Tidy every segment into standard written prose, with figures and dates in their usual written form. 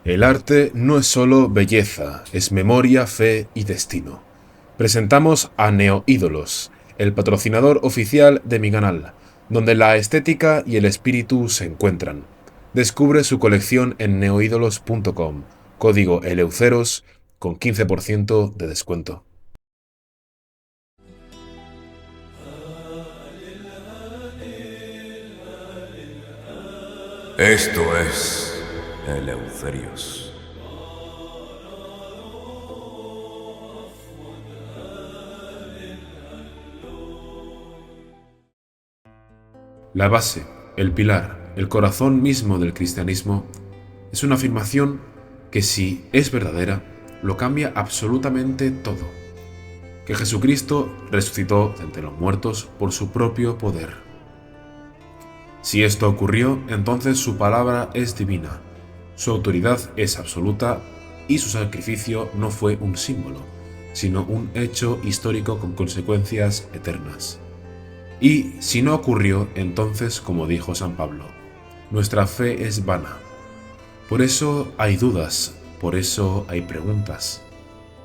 El arte no es solo belleza, es memoria, fe y destino. Presentamos a Neoídolos, el patrocinador oficial de mi canal, donde la estética y el espíritu se encuentran. Descubre su colección en neoídolos.com, código ELEUCEROS, con 15% de descuento. Esto es Eleutherios. La base, el pilar, el corazón mismo del cristianismo es una afirmación que, si es verdadera, lo cambia absolutamente todo. Que Jesucristo resucitó de entre los muertos por su propio poder. Si esto ocurrió, entonces su palabra es divina, su autoridad es absoluta y su sacrificio no fue un símbolo, sino un hecho histórico con consecuencias eternas. Y si no ocurrió, entonces, como dijo San Pablo, nuestra fe es vana. Por eso hay dudas, por eso hay preguntas,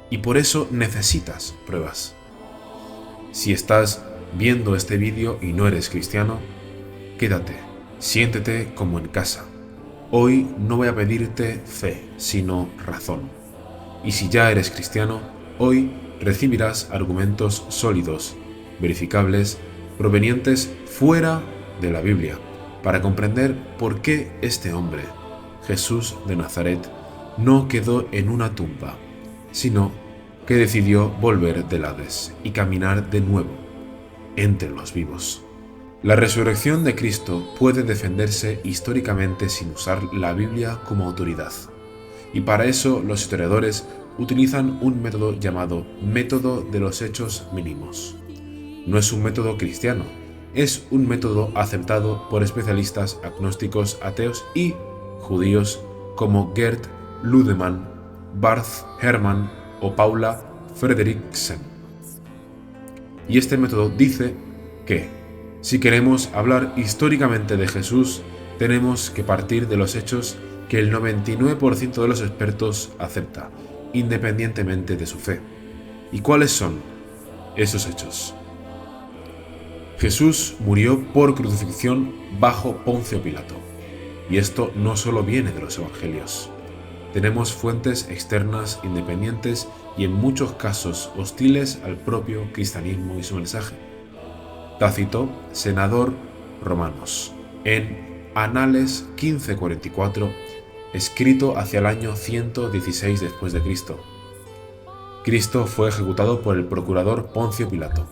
y por eso necesitas pruebas. Si estás viendo este vídeo y no eres cristiano, quédate, siéntete como en casa. Hoy no voy a pedirte fe, sino razón. Y si ya eres cristiano, hoy recibirás argumentos sólidos, verificables, provenientes fuera de la Biblia, para comprender por qué este hombre, Jesús de Nazaret, no quedó en una tumba, sino que decidió volver del Hades y caminar de nuevo entre los vivos. La resurrección de Cristo puede defenderse históricamente sin usar la Biblia como autoridad, y para eso los historiadores utilizan un método llamado método de los hechos mínimos. No es un método cristiano, es un método aceptado por especialistas agnósticos, ateos y judíos como Gerd Ludemann, Barth Hermann o Paula Fredriksen. Y este método dice que si queremos hablar históricamente de Jesús, tenemos que partir de los hechos que el 99% de los expertos acepta, independientemente de su fe. ¿Y cuáles son esos hechos? Jesús murió por crucifixión bajo Poncio Pilato. Y esto no solo viene de los evangelios. Tenemos fuentes externas independientes y en muchos casos hostiles al propio cristianismo y su mensaje. Tácito, senador romanos, en Anales 1544, escrito hacia el año 116 después de Cristo. Cristo fue ejecutado por el procurador Poncio Pilato.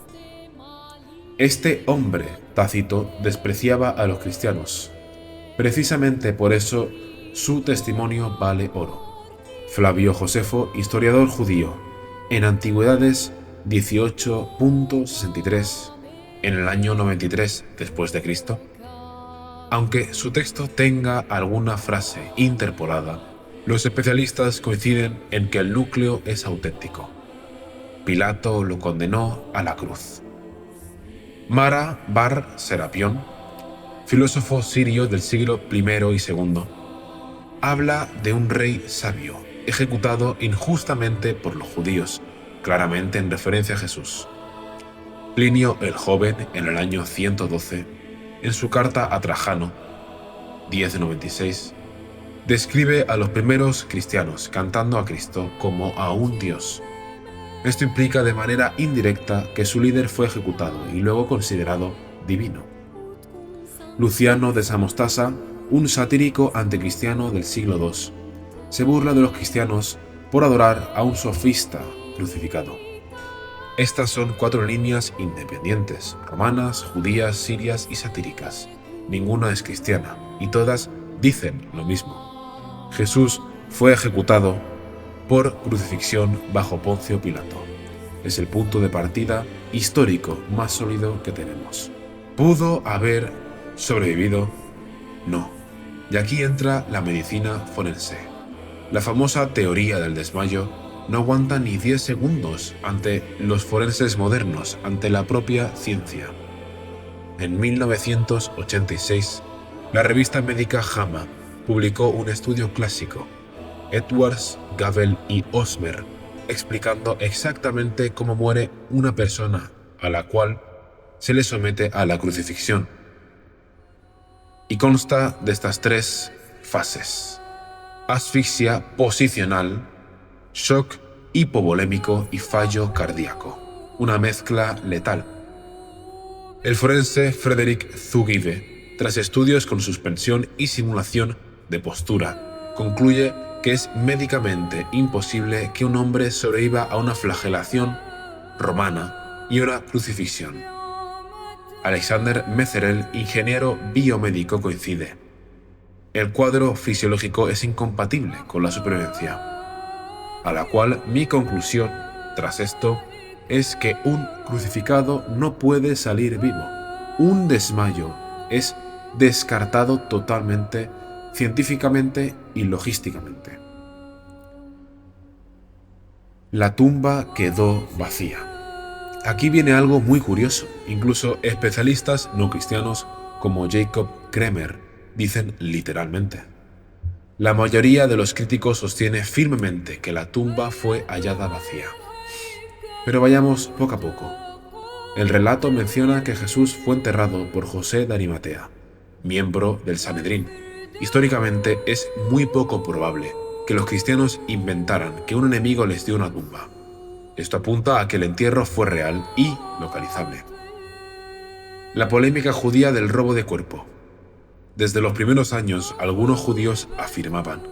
Este hombre, Tácito, despreciaba a los cristianos. Precisamente por eso su testimonio vale oro. Flavio Josefo, historiador judío, en Antigüedades 18.63, en el año 93 después de Cristo. Aunque su texto tenga alguna frase interpolada, los especialistas coinciden en que el núcleo es auténtico. Pilato lo condenó a la cruz. Mara bar Serapión, filósofo sirio del siglo I y II, habla de un rey sabio, ejecutado injustamente por los judíos, claramente en referencia a Jesús. Plinio el Joven, en el año 112, en su carta a Trajano, 1096, describe a los primeros cristianos cantando a Cristo como a un dios. Esto implica de manera indirecta que su líder fue ejecutado y luego considerado divino. Luciano de Samostasa, un satírico anticristiano del siglo II, se burla de los cristianos por adorar a un sofista crucificado. Estas son 4 líneas independientes, romanas, judías, sirias y satíricas. Ninguna es cristiana, y todas dicen lo mismo. Jesús fue ejecutado por crucifixión bajo Poncio Pilato. Es el punto de partida histórico más sólido que tenemos. ¿Pudo haber sobrevivido? No. Y aquí entra la medicina forense. La famosa teoría del desmayo no aguanta ni 10 segundos ante los forenses modernos, ante la propia ciencia. En 1986, la revista médica JAMA publicó un estudio clásico Edwards, Gabel y Osmer, explicando exactamente cómo muere una persona a la cual se le somete a la crucifixión. Y consta de estas 3 fases: asfixia posicional, shock hipovolémico y fallo cardíaco, una mezcla letal. El forense Frederick Zugibe, tras estudios con suspensión y simulación de postura, concluye que es médicamente imposible que un hombre sobreviva a una flagelación romana y una crucifixión. Alexander Meserel, ingeniero biomédico, coincide: el cuadro fisiológico es incompatible con la supervivencia. A la cual mi conclusión, tras esto, es que un crucificado no puede salir vivo. Un desmayo es descartado totalmente, científicamente y logísticamente. La tumba quedó vacía. Aquí viene algo muy curioso. Incluso especialistas no cristianos como Jacob Kremer dicen literalmente: la mayoría de los críticos sostiene firmemente que la tumba fue hallada vacía. Pero vayamos poco a poco. El relato menciona que Jesús fue enterrado por José de Arimatea, miembro del Sanedrín. Históricamente es muy poco probable que los cristianos inventaran que un enemigo les dio una tumba. Esto apunta a que el entierro fue real y localizable. La polémica judía del robo de cuerpo. Desde los primeros años, algunos judíos afirmaban: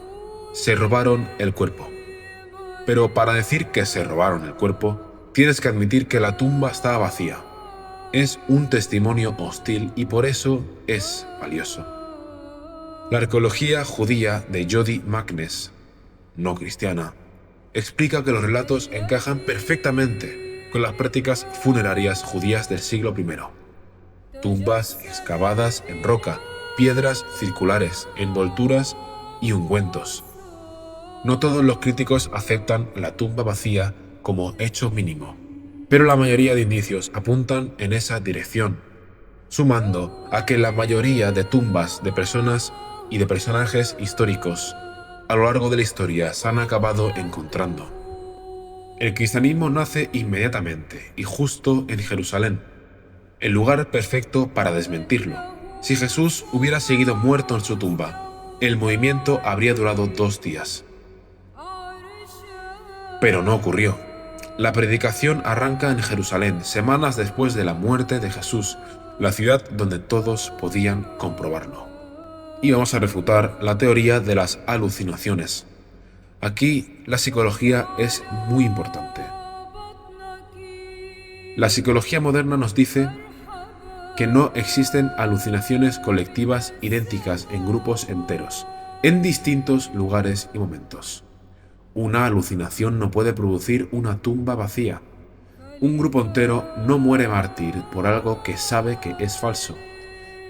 se robaron el cuerpo. Pero para decir que se robaron el cuerpo, tienes que admitir que la tumba estaba vacía. Es un testimonio hostil y por eso es valioso. La arqueología judía de Jody Magnes, no cristiana, explica que los relatos encajan perfectamente con las prácticas funerarias judías del siglo I. Tumbas excavadas en roca, piedras circulares, envolturas y ungüentos. No todos los críticos aceptan la tumba vacía como hecho mínimo, pero la mayoría de indicios apuntan en esa dirección, sumando a que la mayoría de tumbas de personas y de personajes históricos a lo largo de la historia se han acabado encontrando. El cristianismo nace inmediatamente y justo en Jerusalén, el lugar perfecto para desmentirlo. Si Jesús hubiera seguido muerto en su tumba, el movimiento habría durado 2 días. Pero no ocurrió. La predicación arranca en Jerusalén, semanas después de la muerte de Jesús, la ciudad donde todos podían comprobarlo. Y vamos a refutar la teoría de las alucinaciones. Aquí la psicología es muy importante. La psicología moderna nos dice que no existen alucinaciones colectivas idénticas en grupos enteros, en distintos lugares y momentos. Una alucinación no puede producir una tumba vacía. Un grupo entero no muere mártir por algo que sabe que es falso.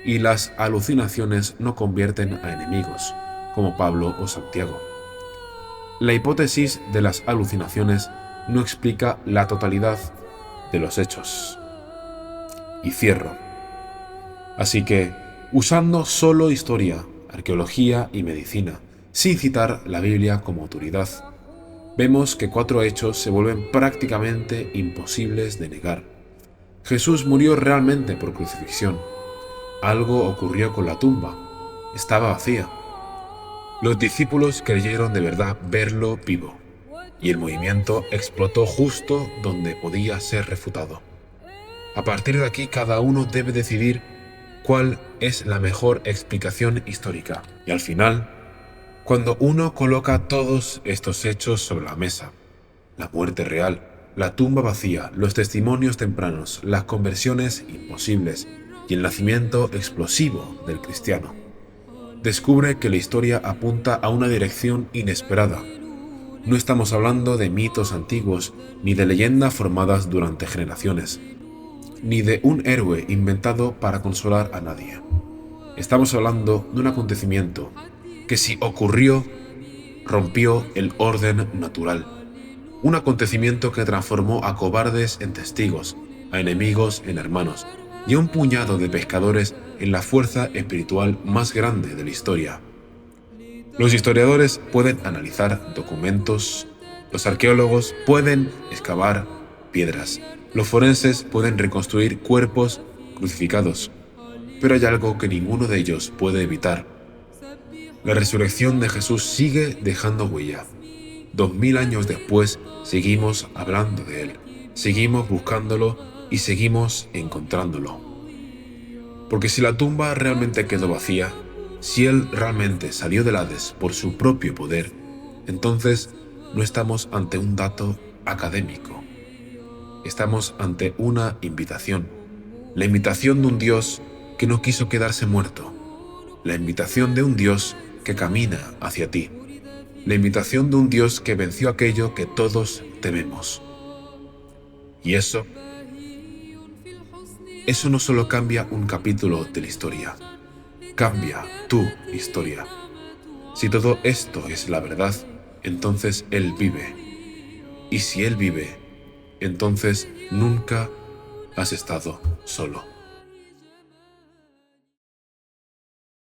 Y las alucinaciones no convierten a enemigos, como Pablo o Santiago. La hipótesis de las alucinaciones no explica la totalidad de los hechos. Y cierro. Así que, usando solo historia, arqueología y medicina, sin citar la Biblia como autoridad, vemos que 4 hechos se vuelven prácticamente imposibles de negar. Jesús murió realmente por crucifixión. Algo ocurrió con la tumba. Estaba vacía. Los discípulos creyeron de verdad verlo vivo, y el movimiento explotó justo donde podía ser refutado. A partir de aquí, cada uno debe decidir cuál es la mejor explicación histórica. Y al final, cuando uno coloca todos estos hechos sobre la mesa, la muerte real, la tumba vacía, los testimonios tempranos, las conversiones imposibles y el nacimiento explosivo del cristiano, descubre que la historia apunta a una dirección inesperada. No estamos hablando de mitos antiguos, ni de leyendas formadas durante generaciones, ni de un héroe inventado para consolar a nadie. Estamos hablando de un acontecimiento que, si ocurrió, rompió el orden natural. Un acontecimiento que transformó a cobardes en testigos, a enemigos en hermanos, y a un puñado de pescadores en la fuerza espiritual más grande de la historia. Los historiadores pueden analizar documentos, los arqueólogos pueden excavar piedras, los forenses pueden reconstruir cuerpos crucificados, pero hay algo que ninguno de ellos puede evitar. La resurrección de Jesús sigue dejando huella. 2000 años después seguimos hablando de él, seguimos buscándolo y seguimos encontrándolo. Porque si la tumba realmente quedó vacía, si él realmente salió del Hades por su propio poder, entonces no estamos ante un dato académico. Estamos ante una invitación. La invitación de un Dios que no quiso quedarse muerto. La invitación de un Dios que camina hacia ti. La invitación de un Dios que venció aquello que todos tememos. Y eso no solo cambia un capítulo de la historia, cambia tu historia. Si todo esto es la verdad, entonces Él vive. Y si Él vive, entonces nunca has estado solo.